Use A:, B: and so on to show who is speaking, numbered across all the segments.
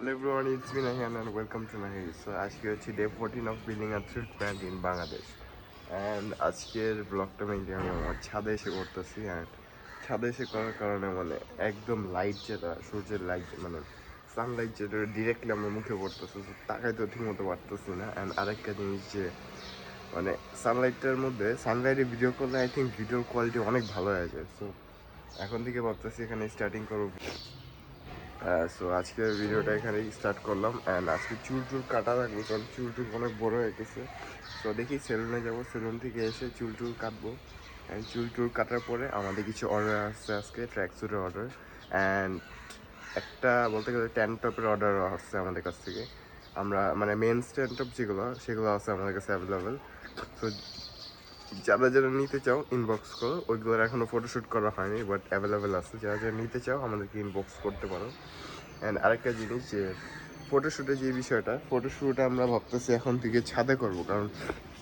A: Hello everyone, it's me Nahian and welcome to Nahi. So আজকে হচ্ছে day 14 of building a thrift brand in Bangladesh and আজকের ব্লগটা mainly আমি আমার ছাদে এসে করতেছি অ্যান্ড ছাদে এসে করার কারণে মানে একদম লাইট যেটা সূর্যের লাইট মানে সানলাইট যেটা ডিরেক্টলি আমার মুখে পড়তেছে তো তাকাইতেও ঠিক মতো পারতেছি না অ্যান্ড আরেকটা জিনিস যে মানে সানলাইটের মধ্যে সানলাইটে ভিডিও করলে আই থিঙ্ক ভিডিওর কোয়ালিটি অনেক ভালো হয়ে যায় সো এখন থেকে ভাবতেছি এখানে স্টার্টিং করবো সো আজকের ভিডিওটা এখানেই স্টার্ট করলাম অ্যান্ড আজকে চুল কাটা রাখবো কারণ চুল অনেক বড়ো হয়ে গেছে সো দেখি সেলুনে যাবো সেলুন থেকে এসে চুল কাটবো অ্যান্ড চুল কাটার পরে আমাদের কিছু অর্ডার আসছে আজকে ট্র্যাক স্যুটের অর্ডার অ্যান্ড একটা বলতে গেলে ট্যান টপের অর্ডার আসছে আমাদের কাছ থেকে আমরা মানে মেন ট্যান টপ যেগুলো সেগুলো আছে আমাদের কাছে অ্যাভেলেবেল সো যারা যারা নিতে চাও ইনবক্স করো ওইগুলোর এখনও ফটোশ্যুট করা হয়নি বাট অ্যাভেলেবেল আছে যারা যারা নিতে চাও আমাদেরকে ইনবক্স করতে পারো অ্যান্ড আরেকটা জিনিস যে ফটোশ্যুটের যে বিষয়টা ফটোশ্যুট আমরা ভাবতেছি এখন থেকে ছাদে করব কারণ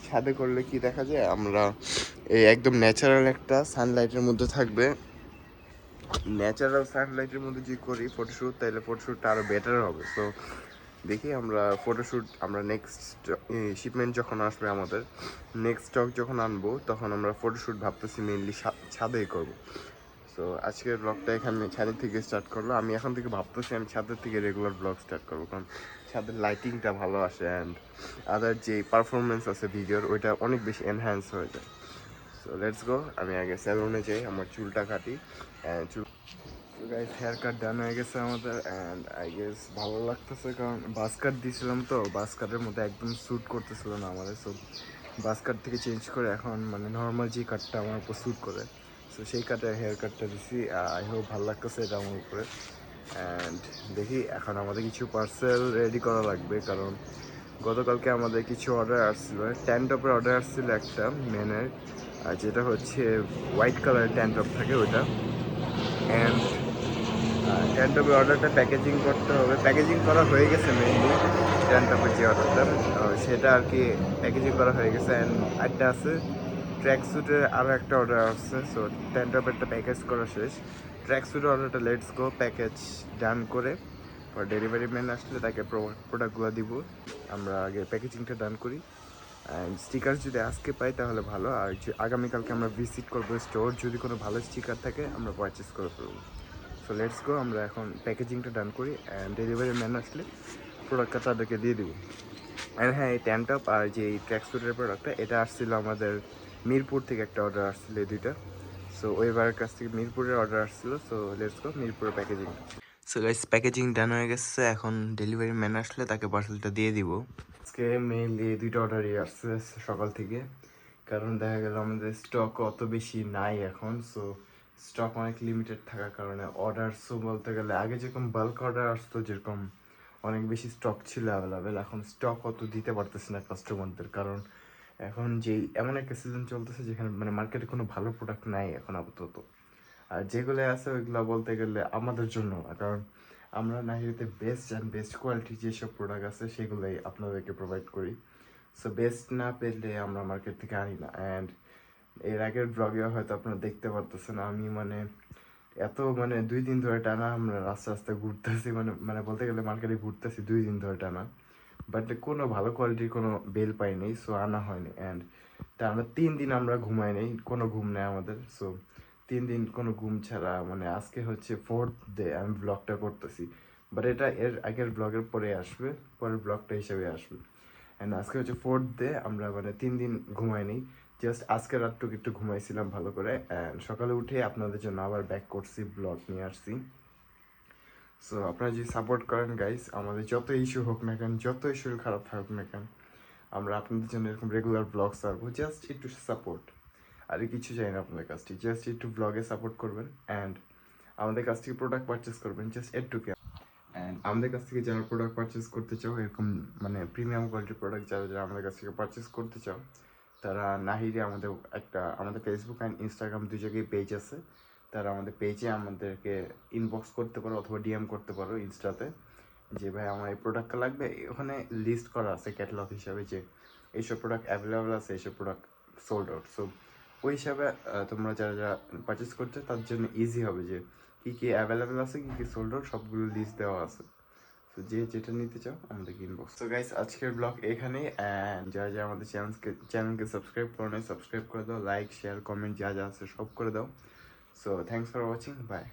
A: ছাদে করলে কি দেখা যায় আমরা এই একদম ন্যাচারাল একটা সানলাইটের মধ্যে থাকবে ন্যাচারাল সানলাইটের মধ্যে যে করি ফটোশ্যুট তাহলে ফটোশ্যুটটা আরও বেটার হবে সো দেখি আমরা ফটোশ্যুট আমরা নেক্সট শিপমেন্ট যখন আসবে আমাদের নেক্সট স্টক যখন আনবো তখন আমরা ফটোশ্যুট ভাবতেছি মেনলি ছাদেই করবো সো আজকের ব্লগটা এখানে ছাদের থেকে স্টার্ট করলো আমি এখন থেকে ভাবতেছি আমি ছাদের থেকে রেগুলার ব্লগ স্টার্ট করবো কারণ ছাদের লাইটিংটা ভালো আসে অ্যান্ড আদার যে পারফরমেন্স আছে ভিডিওর ওইটা অনেক বেশি এনহ্যান্স হয়ে যায় সো লেটস গো আমি আগে স্যালুনে যাই আমার চুলটা কাটি চুল গাইস হেয়ার কাট ডান হয়ে গেছে আমাদের অ্যান্ড আই গেস ভালো লাগতেছে কারণ বাস কাট দিয়েছিলাম তো বাস কাটের মধ্যে একদম স্যুট করতেছিল না আমাদের সো বাস কাট থেকে চেঞ্জ করে এখন মানে নর্মাল যে কাটটা আমার উপর স্যুট করে সো সেই কাটে হেয়ার কাটটা দিছি আই হোপ ভালো লাগতেছে এটা আমার উপরে অ্যান্ড দেখি এখন আমাদের কিছু পার্সেল রেডি করা লাগবে কারণ গতকালকে আমাদের কিছু অর্ডার আসছিল ট্যান টপের অর্ডার আসছিল একটা মেনের যেটা হচ্ছে হোয়াইট কালারের ট্যান টপ থাকে ওইটা অ্যান্ড ট্যান্টপের অর্ডারটা প্যাকেজিং করতে হবে প্যাকেজিং করা হয়ে গেছে মেইনলি ট্যান্টপের যে অর্ডারটা সেটা আর কি প্যাকেজিং করা হয়ে গেছে অ্যান্ড একটা আছে ট্র্যাক স্যুটের আরও একটা অর্ডার আসছে সো ট্যান্টপেরটা প্যাকেজ করা শেষ ট্র্যাক স্যুটের অর্ডারটা লেটস গো প্যাকেজ ডান করে পর ডেলিভারি ম্যান আসলে তাকে প্রোডাক্টগুলো দিব আমরা আগে প্যাকেজিংটা ডান করি অ্যান্ড স্টিকার যদি আজকে পাই তাহলে ভালো আর আগামীকালকে আমরা ভিজিট করবো স্টোর যদি কোনো ভালো স্টিকার থাকে আমরা পারচেস করে ফেলবো সো লেটস গো আমরা এখন প্যাকেজিংটা ডান করি অ্যান্ড ডেলিভারি ম্যান আসলে প্রোডাক্টটা তাদেরকে দিয়ে দেবো অ্যান্ড হ্যাঁ এই ট্যানটপ আর যে এই ট্র্যাক স্যুটের প্রোডাক্টটা এটা আসছিলো আমাদের মিরপুর থেকে একটা অর্ডার আসছিলো এই দুইটা সো ওইবারের কাছ থেকে মিরপুরের অর্ডার আসছিলো সো লেটস গো মিরপুরের প্যাকেজিং সো গাইস প্যাকেজিং ডান হয়ে গেছে এখন ডেলিভারি ম্যান আসলে তাকে পার্সেলটা দিয়ে দিব আজকে মেইনলি এই দুইটা অর্ডারই আসছে সকাল থেকে কারণ দেখা গেল আমাদের স্টক অত বেশি নাই এখন সো স্টক অনেক লিমিটেড থাকার কারণে অর্ডার সো বলতে গেলে আগে যেরকম বাল্ক অর্ডার আসতো যেরকম অনেক বেশি স্টক ছিল অ্যাভেলেবেল এখন স্টক অত দিতে পারতেছে না কাস্টমারদের কারণ এখন যেই এমন একটা সিজন চলতেছে যেখানে মানে মার্কেটে কোনো ভালো প্রোডাক্ট নাই এখন আপাতত আর যেগুলো আছে ওইগুলো বলতে গেলে আমাদের জন্য না কারণ আমরা নাহিরিতে বেস্ট অ্যান্ড বেস্ট কোয়ালিটি যেসব প্রোডাক্ট আছে সেগুলোই আপনাদেরকে প্রোভাইড করি সো বেস্ট না পেলে আমরা মার্কেট থেকে আনি না অ্যান্ড এর আগের ব্লগে হয়তো আপনারা দেখতে পারতেছেন আমি মানে এত মানে 2 দিন ধরে টানা আমরা রাস্তা রাস্তায় ঘুরতেছি মানে মানে বলতে গেলে মার্কেটে ঘুরতেছি 2 দিন ধরে টানা বাট কোনো ভালো কোয়ালিটির কোনো বেল পাইনি সো আনা হয়নি অ্যান্ড তা আমরা 3 দিন আমরা ঘুমাই নেই কোনো ঘুম নেই আমাদের সো 3 দিন কোনো ঘুম ছাড়া মানে আজকে হচ্ছে 4th ডে আমি ব্লগটা করতেছি বাট এটা এর আগের ব্লগের পরে আসবে পরের ব্লগটা হিসেবে আসবে অ্যান্ড আজকে হচ্ছে 4th ডে আমরা মানে 3 দিন ঘুমাইনি জাস্ট আজকে রাতটুকু একটু ঘুমাইছিলাম ভালো করে অ্যান্ড সকালে উঠে আপনাদের জন্য আবার ব্যাক করছি ব্লগ নিয়ে আসছি সো আপনারা যদি সাপোর্ট করেন গাইস আমাদের যত ইস্যু হোক না কেন যতই শরীর খারাপ থাকুক না কেন আমরা আপনাদের জন্য এরকম রেগুলার ব্লগ ছাড়বো জাস্ট একটু সাপোর্ট আর কিছু চাই না আপনাদের কাছ থেকে জাস্ট একটু ব্লগে সাপোর্ট করবেন অ্যান্ড আমাদের কাছ থেকে প্রোডাক্ট পারচেস করবেন জাস্ট এটুকু অ্যান্ড আমাদের কাছ থেকে যারা প্রোডাক্ট পারচেস করতে চাও এরকম মানে প্রিমিয়াম কোয়ালিটির প্রোডাক্ট যারা যারা আমাদের কাছ থেকে পারচেস করতে চাও তারা নাহিরে আমাদের একটা আমাদের ফেসবুক অ্যান্ড ইনস্টাগ্রাম দুই জায়গায় পেজ আছে তারা আমাদের পেজে আমাদেরকে ইনবক্স করতে পারো অথবা ডিএম করতে পারো ইনস্টাতে যে ভাই আমার এই প্রোডাক্টটা লাগবে ওখানে লিস্ট করা আছে ক্যাটালগ হিসাবে যে এইসব প্রোডাক্ট অ্যাভেলেবেল আছে এইসব প্রোডাক্ট সোল্ড আউট সো ওই হিসাবে তোমরা যারা যারা পারচেস করছো তার জন্য ইজি হবে যে কী কী অ্যাভেলেবেল আছে কী কী সোল্ড আউট সবগুলো লিস্ট দেওয়া আছে তো যে যেটা নিতে চাও আমাদেরকে ইনবক্স। তো গাইস আজকের ব্লগ এখানেই, অ্যান্ড যারা যারা আমাদের চ্যানেলকে সাবস্ক্রাইব করো নাই সাবস্ক্রাইব করে দাও, লাইক শেয়ার কমেন্ট যা যা আছে সব করে দাও। So thanks for watching, by.